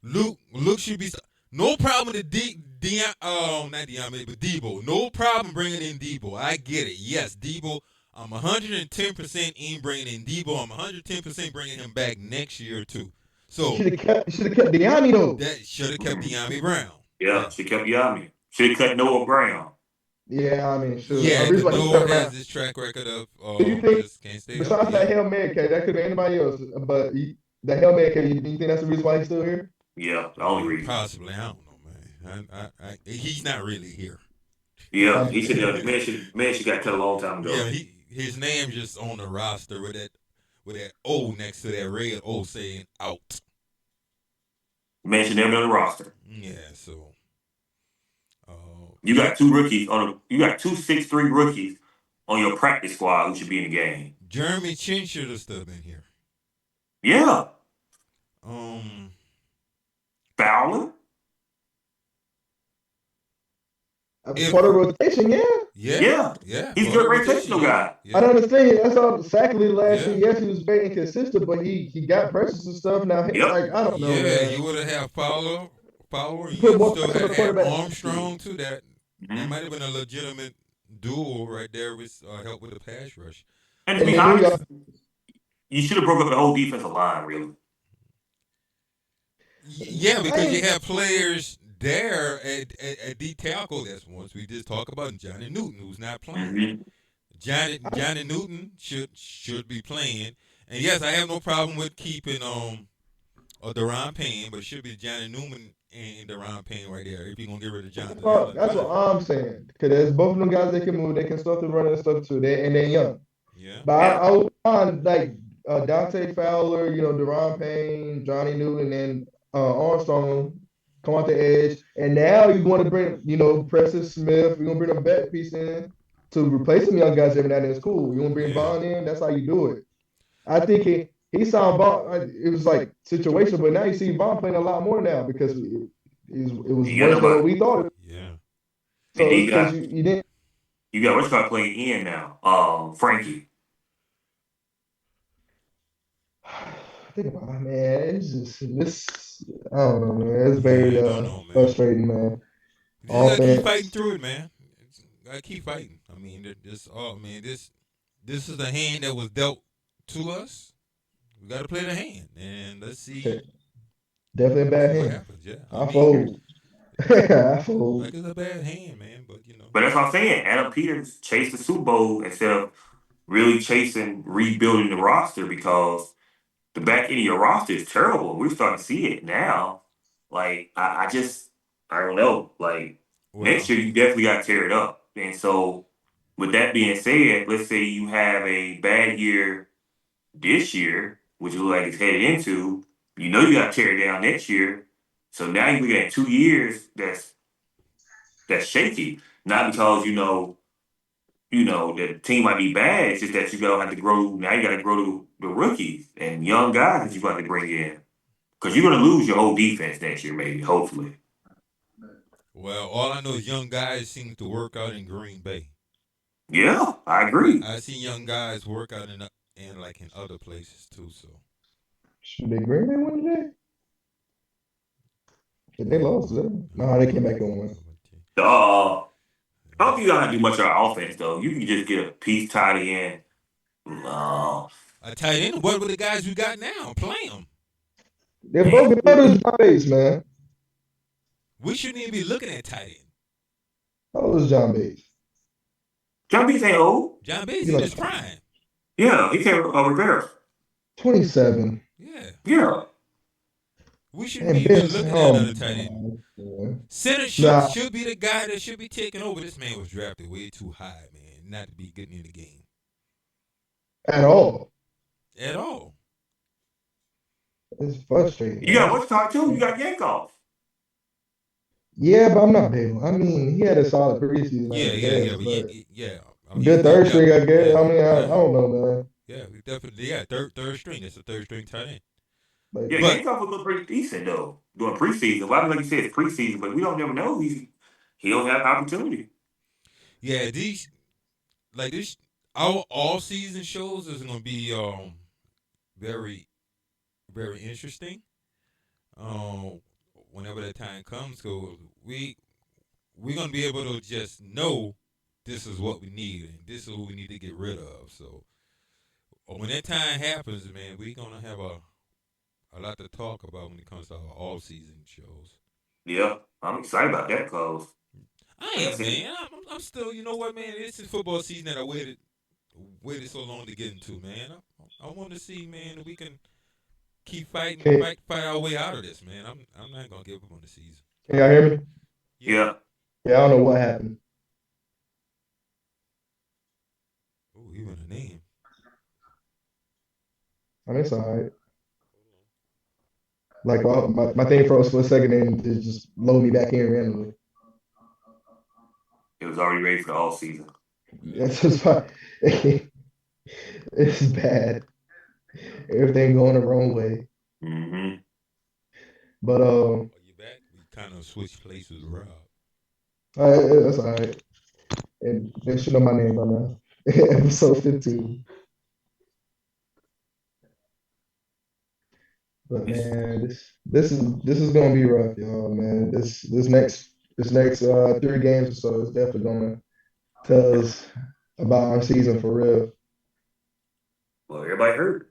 Luke should be. No problem with not Deion, but Debo. No problem bringing in Debo. I get it. Yes, Debo. I'm 110% in bringing in Debo. I'm 110% bringing him back next year too. So Should have kept Deani though. that should have kept De'Ami Brown. Yeah, Yeah, she kept Yami. Should have cut Noah Brown. Yeah, I mean, sure. yeah. Reason Because why he Noah cut has around. this track record of Do you think just can't stay besides healthy. that Yeah. Hail Mary catch, that could be anybody else, but the helmet. Do you think that's the reason why he's still here? Yeah, the only reason. Possibly. I don't know, man. He's not really here. Yeah, Um, he should have. Man should got cut a long time Yeah, ago. his name just on the roster with that O next to that red O saying out. Man should never be on the roster. Yeah, so You got two rookies you got two 6'3" rookies on your practice squad who should be in the game. Jeremy Chin should have still been here. Yeah. Um, Fowler. As part of rotation, yeah. yeah, He's a part good of rotation, rotational guy. I don't understand. That's all. Sackley last Yeah. year, yes, he was very inconsistent, but he got pressures and stuff. Now, Yep. like I don't know, Yeah, man. you would have had Fowler, and Put you more still pressure on the had quarterback. Armstrong too. That Mhm. might have been a legitimate duel right there with help with the pass rush. And to And be then you honest, you should have broke up the whole defensive line, really. Yeah, because you have players there at D tackle. That's once we just talk about Johnny Newton, who's not playing. Mm-hmm. Johnny Newton should be playing, and yes, I have no problem with keeping Deron Payne, but it should be Johnny Newman and Deron Payne right there. If you're gonna get rid of Jonathan Allen, that's what I'm saying. Because there's both of them guys that can move, they can stuff the running and stuff too. And they're young. Yeah. But I would find like Dante Fowler, Deron Payne, Johnny Newton, and Armstrong come out the edge. And now you want to bring, Preston Smith. You're gonna bring a back piece in to replace some young guys every now and then. It's cool. You want to bring Bond in. That's how you do it. I think he saw Bond. It was like situational, but now you see Bond playing a lot more now because it was worse than what we thought. Yeah. So And you because got you didn't. what's called playing in now. Frankie. Think about it, man. It's just this. I don't know, man. It's very don't know, man. frustrating, man. You just gotta keep Offense. fighting through it, man. Gotta keep fighting. I mean, this is the hand that was dealt to us. We gotta play the hand, and let's see. Definitely a bad See what hand. happens. Yeah, I fold. I fold. Like it's a bad hand, man. But But that's what I'm saying. Adam Peters chased the Super Bowl instead of really chasing rebuilding the roster because the back end of your roster is terrible. We're starting to see it now. Like I don't know. Like next year you definitely got to tear it up. And so with that being said, let's say you have a bad year this year, which looks like it's headed into, you got to tear it down next year. So now you're looking at 2 years that's shaky. Not because the team might be bad. It's just that you gotta have to grow. Now you got to grow the rookies and young guys that you got to bring in because you're gonna lose your whole defense next year, maybe, hopefully. well, all I know is young guys seem to work out in Green Bay. Yeah, I agree. I see young guys work out in other places too. So Should they Green Bay win today? If they lost, no, they came back and won. I don't think you gotta do much of our offense though. You can just get a piece tied in. A tight end. What were the guys we got now? Play them. They're both good as John Bates, man. We shouldn't even be looking at tight end. How old is John Bates? John Bates ain't old. John Bates is his prime. Yeah, he came Rivera. 27. Yeah. We shouldn't be even looking at another tight end. Center should be the guy that should be taking over. This man was drafted way too high, man, not to be getting in the game. At all. At all. It's frustrating. You got what's talk too? You got Yankoff. Yeah, but I'm not big. I mean, he had a solid preseason. Yeah. Good third string, I guess. I mean, I don't know, man. Yeah, we definitely. Third string. It's a third string tight end. Yankoff was looking pretty decent though during preseason. Why like you said it's preseason, but we don't never know. He don't have opportunity. Yeah, our all season shows is gonna be very, very interesting. Whenever that time comes, so we're gonna be able to just know this is what we need and this is what we need to get rid of. So when that time happens, man, we're gonna have a lot to talk about when it comes to our all season shows. Yeah, I'm excited about that cause I am, man. I'm still, you know what, man? This is football season that I waited so long to get into, man. I want to see, man, that we can keep fighting, Can, fight our way out of this, man. I'm not gonna give up on the season. can y'all hear me? Yeah. Yeah. Yeah, I don't know what happened. Oh, even a name. I mean, it's all right. Like my thing froze for a second and it just loaded me back in randomly. It was already ready for the all season. That's just fine. It's bad. Everything going the wrong way. Mm-hmm. But Are you back? We kind of switched places, Rob. that's all right. And they should know my name by now. Episode 15. But man, this is gonna be rough, y'all. Man, this next 3 games or so is definitely gonna tell us about our season for real. Well, everybody hurt.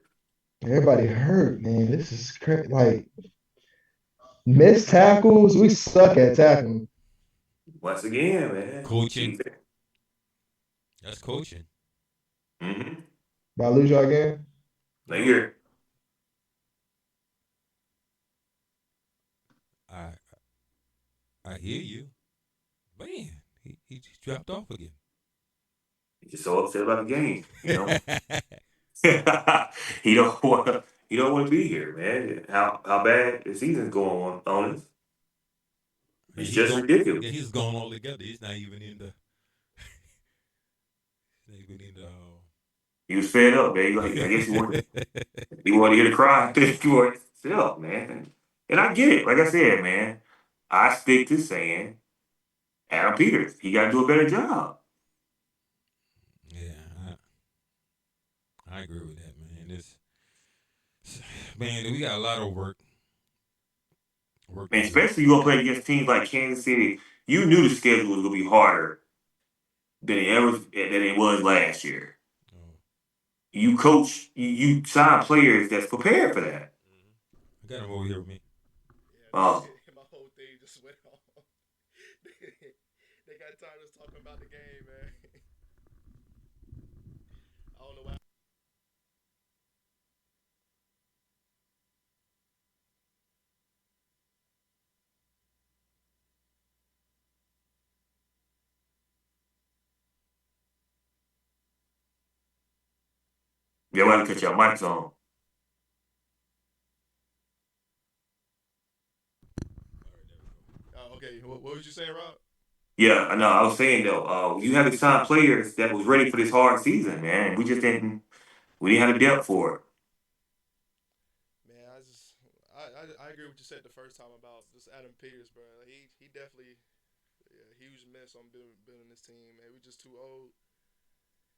Everybody hurt, man. This is crazy. Like missed tackles, we suck at tackling. Once again, man. Coaching. That's coaching. Mm-hmm. Did I lose y'all again? Later. I I hear you. Man, he just dropped off again. He's just so upset about the game, you know. he don't want to be here, man. How bad the season's going on us. And It's he's just gone. ridiculous. Yeah, he's gone altogether. He's not even in the. He's not even in the. He was fed up, man. Like I guess he wanted to hear the cry. He wanted fed up, man. And I get it. Like I said, man, I stick to saying Adam Peters. He got to do a better job. Yeah, I agree with that, man. Man, we got a lot of work to And do. especially you gonna play against teams like Kansas City. You knew the schedule was gonna be harder than it was last year. Oh. You coach, you sign players that's prepared for that. I got him over here with me. Oh, My whole thing just went off. They got tired of talking about the game, man. I don't know why. they want to cut your mics on. Okay, what was you saying, Rob? Yeah, I know. I was saying though, you had to sign players that was ready for this hard season, man. We didn't have the depth for it. Man, I agree with what you said the first time about just Adam Peters, bro. He definitely a huge miss on building this team, man. We just too old.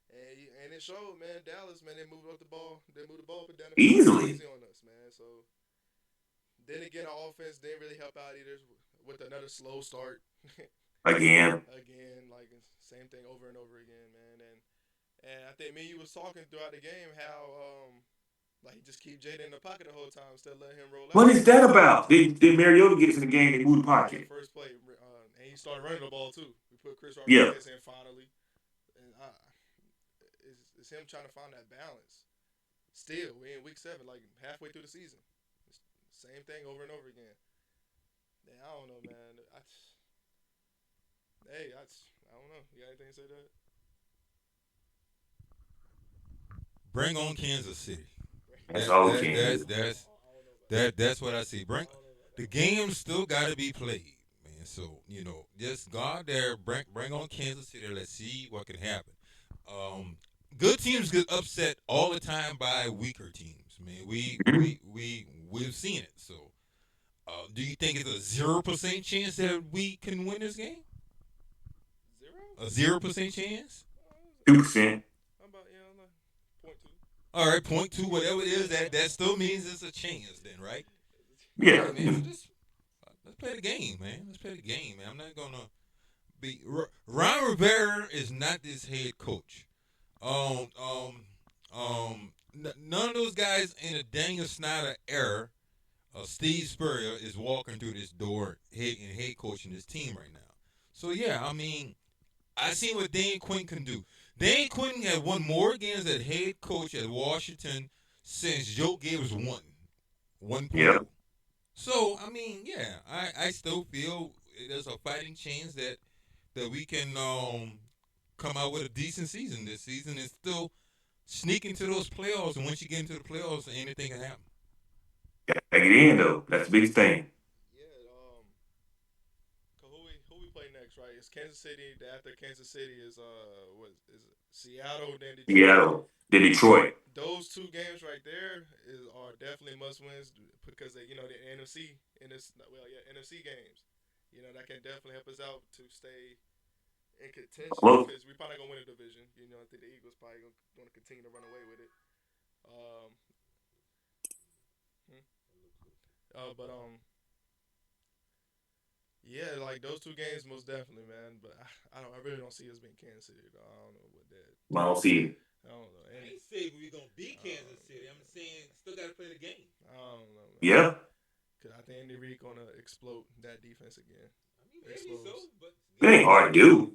And it showed, man. Dallas, man, they moved up the ball. They moved the ball up and down the field Easily. easy on us, man. So then again, our offense didn't really help out either with another slow start. Again. Again, like same thing over and over again, man. And I think me and you was talking throughout the game how like he just keep Jada in the pocket the whole time instead of letting him roll out. What is that about? Did Mariota get in the game and move the The pocket? first play, and he started running the ball too. We put Chris Yeah. Rodriguez in finally, and it's him trying to find that balance. Still, we in week 7, like halfway through the season. It's same thing over and over again. Man, I don't know, man. I don't know. You got anything to say to that? Bring on Kansas City. That's all we can do. That's what I see. The game still got to be played, man. So just go out there, bring on Kansas City. Let's see what can happen. Good teams get upset all the time by weaker teams, man. We've seen it. So, do you think it's a 0% chance that we can win this game? A 0% chance? 2%. How about 0.2? All right, 0.2, whatever it is, that still means it's a chance, then, right? Yeah. All right, man, let's play the game, man. Let's play the game, man. I'm not gonna be. Ron Rivera is not this head coach. None of those guys in the Daniel Snyder era, Steve Spurrier is walking through this door head coaching this team right now. So yeah, I mean, I see what Dan Quinn can do. Dan Quinn had won more games as head coach at Washington since Joe Gibbs won. Yeah. 1.0. So I mean, yeah, I still feel there's a fighting chance that we can come out with a decent season this season and still sneak into those playoffs. And once you get into the playoffs, anything can happen. Gotta get in though. That's the biggest thing. Yeah. 'Cause who we play next, right? It's Kansas City. After Kansas City is what is it? Seattle, then Detroit. Seattle, then Detroit. Those two games right there are definitely must wins because they, the NFC in this NFC games. That can definitely help us out to stay in contention Well, because we probably gonna win a division. I think the Eagles probably gonna continue to run away with it. Um, hmm. But yeah, like those two games most definitely, man. But I really don't see us being Kansas City. Though. I don't know what that. I don't see it. I don't know. I ain't saying we're gonna beat Kansas City. I'm saying still got to play the game. I don't know, man. Yeah, Cause I think Andy Reid gonna explode that defense again. I mean, maybe so, but it ain't hard to do.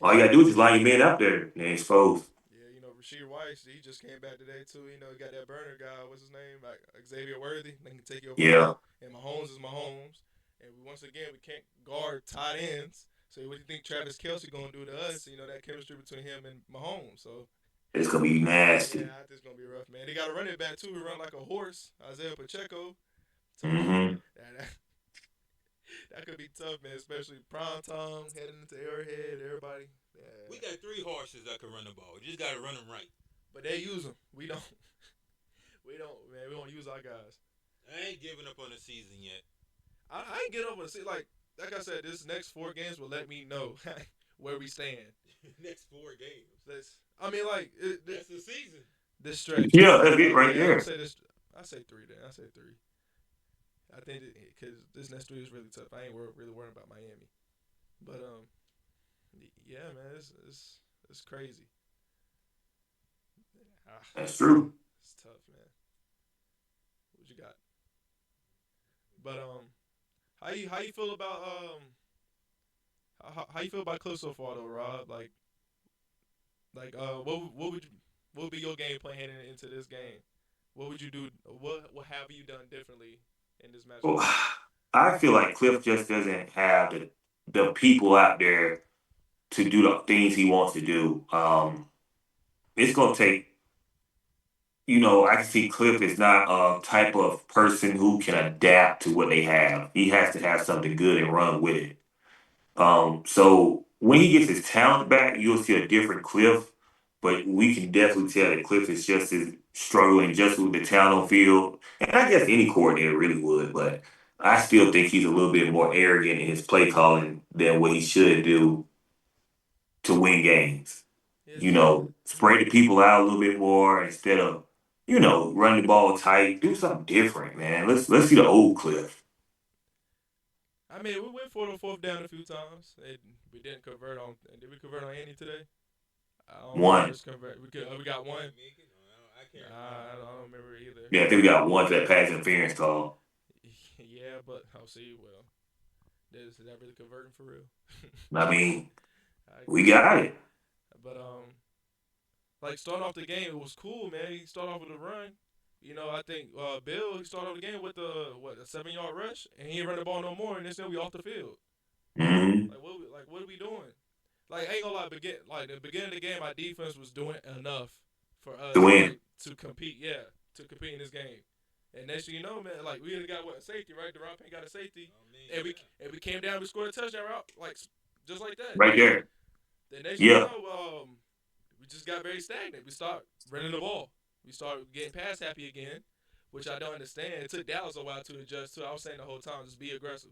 All you gotta do is just line your men up there and expose. Yeah, Rasheed Weiss, he just came back today too. He got that burner guy. What's his name? Like Xavier Worthy. They can take you over there. Yeah, And Mahomes is Mahomes. And once again, we can't guard tight ends. So what do you think Travis Kelsey gonna do to us? That chemistry between him and Mahomes. So it's gonna be nasty. yeah, I think it's gonna be rough, man. They got a running back too. Who run like a horse, Isaiah Pacheco. So Mm-hmm. that could be tough, man. Especially prime time heading into Arrowhead. Everybody. Yeah. we got three horses that can run the ball. You just gotta run them right. But they use them. We don't. We don't, man. We don't use our guys. I ain't giving up on the season yet. I ain't get over to see like I said. This next 4 games will let me know where we stand. Next 4 games. I mean, That's the season. this stretch. Yeah, that's it right Yeah, there. I say 3. Then I say 3. I think because this next 3 is really tough. I ain't really worried about Miami. But yeah, man, it's crazy. That's true. It's tough, man. What you got? But how you feel about how you feel about Cliff so far though, Rob? What would be your game plan heading into this game? What would you do? What have you done differently in this matchup? Well, I feel like Cliff just doesn't have the people out there to do the things he wants to do. It's gonna take. I can see Cliff is not a type of person who can adapt to what they have. He has to have something good and run with it. So when he gets his talent back, you'll see a different Cliff. But we can definitely tell that Cliff is just as struggling just with the talent on field. And I guess any coordinator really would, but I still think he's a little bit more arrogant in his play calling than what he should do to win games. Yes. Spread the people out a little bit more instead of, running the ball tight. Do something different, man. Let's see the old Cliff. I mean, we went for the fourth down a few times. And we didn't convert on. Did we convert on Andy today? I don't remember One. us convert. We got one. I can't. I don't remember either. Yeah, I think we got one for that pass interference call. Yeah, but I'll see. Well, is that really converting for real? I mean, I we guess. got it. But starting off the game, it was cool, man. He started off with a run. I think Bill he started off the game with a 7-yard rush, and he ain't run the ball no more, and then we off the field. Mm-hmm. What are we doing? Like I ain't gonna lie, the beginning of the game, our defense was doing enough for us To win. to compete. Yeah, to compete in this game. And next thing you know, man, we only got a safety, right? Deron Payne got a safety, and we came down, we scored a touchdown route, just like that. Right there. The next thing you Yeah. know, we just got very stagnant. We start running the ball. We started getting pass happy again, which I don't understand. It took Dallas a while to adjust to. I was saying the whole time, just be aggressive.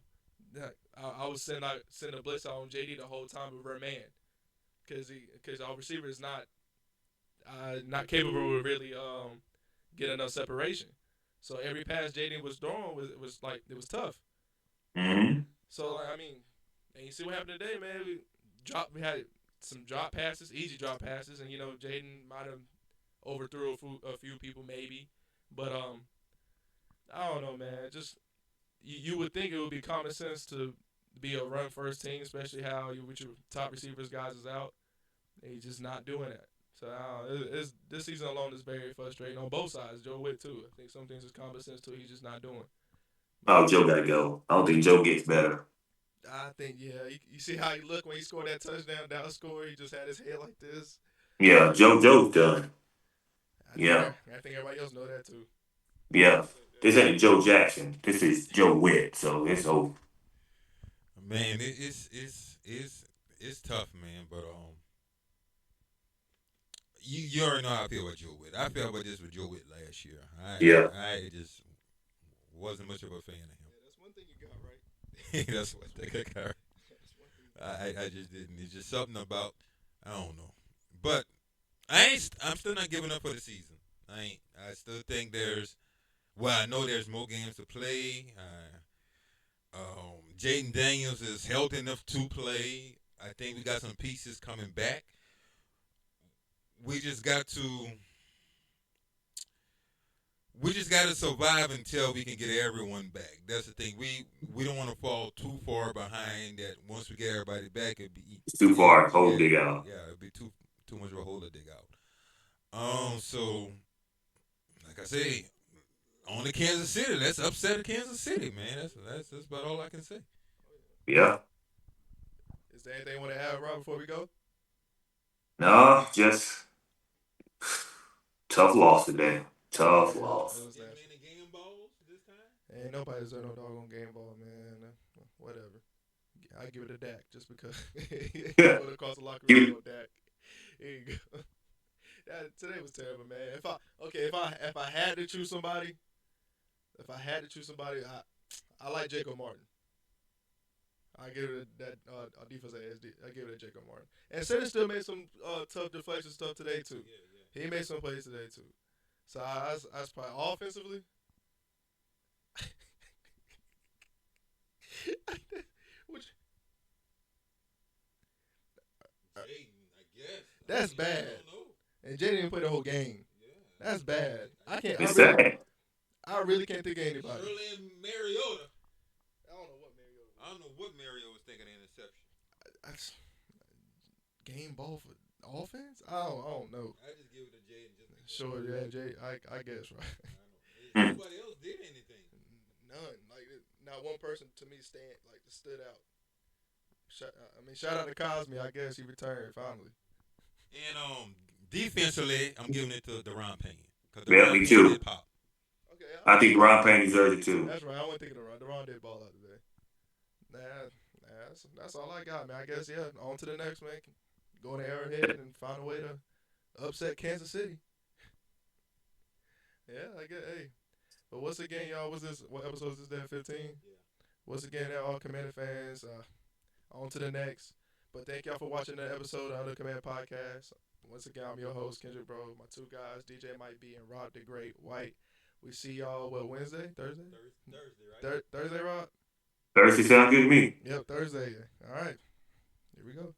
I was sending a blitz out on JD the whole time with our man, because our receiver is not capable of really getting enough separation. So every pass JD was throwing was tough. Mm-hmm. So and you see what happened today, man. We had some drop passes, easy drop passes, and Jaden might have overthrew a few people maybe, but I don't know, man. Just you would think it would be common sense to be a run first team, especially how with your top receivers guys is out. And he's just not doing that. So it's this season alone is very frustrating on both sides. Joe Witt too. I think some things is common sense too. He's just not doing. Oh, Joe got to go. I don't think Joe gets better. I think yeah. You see how he looked when he scored that touchdown Dallas score. He just had his head like this. Yeah, Joe's done. Yeah, I think everybody else know that too. yeah. This ain't Joe Jackson. This is Joe Witt. So it's over. Man, it's tough, man. But you already know how I feel about Joe Witt. I felt about this with Joe Witt last year. Yeah. I just wasn't much of a fan of Yeah, that's one thing you got right. him. That's what I think I got. That's one thing you got. I just didn't. It's just something about I don't know. But I'm still not giving up for the season. I ain't. I still think there's. Well, I know there's more games to play. Jaden Daniels is healthy enough to play. I think we got some pieces coming back. We just got to. We just got to survive until we can get everyone back. That's the thing. We don't want to fall too far behind. That once we get everybody back, it'd be It's too far. Hold dig out. yeah, it'd be too much of a hole to dig out. So like I say, on to Kansas City. Let's upset Kansas City, man. That's about all I can say. Yeah. Is there anything you want to add, Rob, before we go? No, just tough loss today. Tough Yeah, loss. it was Getting nasty. any game balls this time? Ain't nobody deserve no doggone game ball, man. Whatever. I give it a Dak just because he Yeah. put across the locker room You, on Dak. Here you go. Today was terrible, man. If I had to choose somebody, I like Jacob Martin. I give it that defense ASD. I give it to Jacob Martin. And Center still made some tough deflection stuff today too. He made some plays today too. So I was probably offensively. Which Jaden, I guess. That's bad. I don't know. and Jaden didn't play the whole game. Yeah. That's bad. it's sad. I really can't think of anybody. Shirley and Mariota. I don't know what Mariota. I don't know what Mariota was thinking of interception. Game ball for offense? I don't know. I just give it to Jaden just because. Sure, yeah, Jay. I guess right. I don't know. Nobody else did anything. None. Like not one person to me stood out. Shout out to Cosme. I guess he returned finally. And defensively, I'm giving it to Deron Payne. Yeah, me too. Pop. Okay, I think Ron Payne deserves it too. that's right. I wasn't thinking of Ron. Deron did ball out today. That's all I got, man. I guess on to the next, man. Go to Arrowhead and find a way to upset Kansas City. Yeah, I guess. Hey, but once again, y'all, what episode is this? 15. Yeah. Once again, all Commander fans, on to the next. But thank y'all for watching that episode of the Command Podcast. Once again, I'm your host, Kendrick Bro. My two guys, DJ Mike B and Rob the Great White. We see y'all, Wednesday? Thursday? Thursday, right? Thursday, Rob? Thursday sounds good to me. Yep, Thursday. All right. Here we go.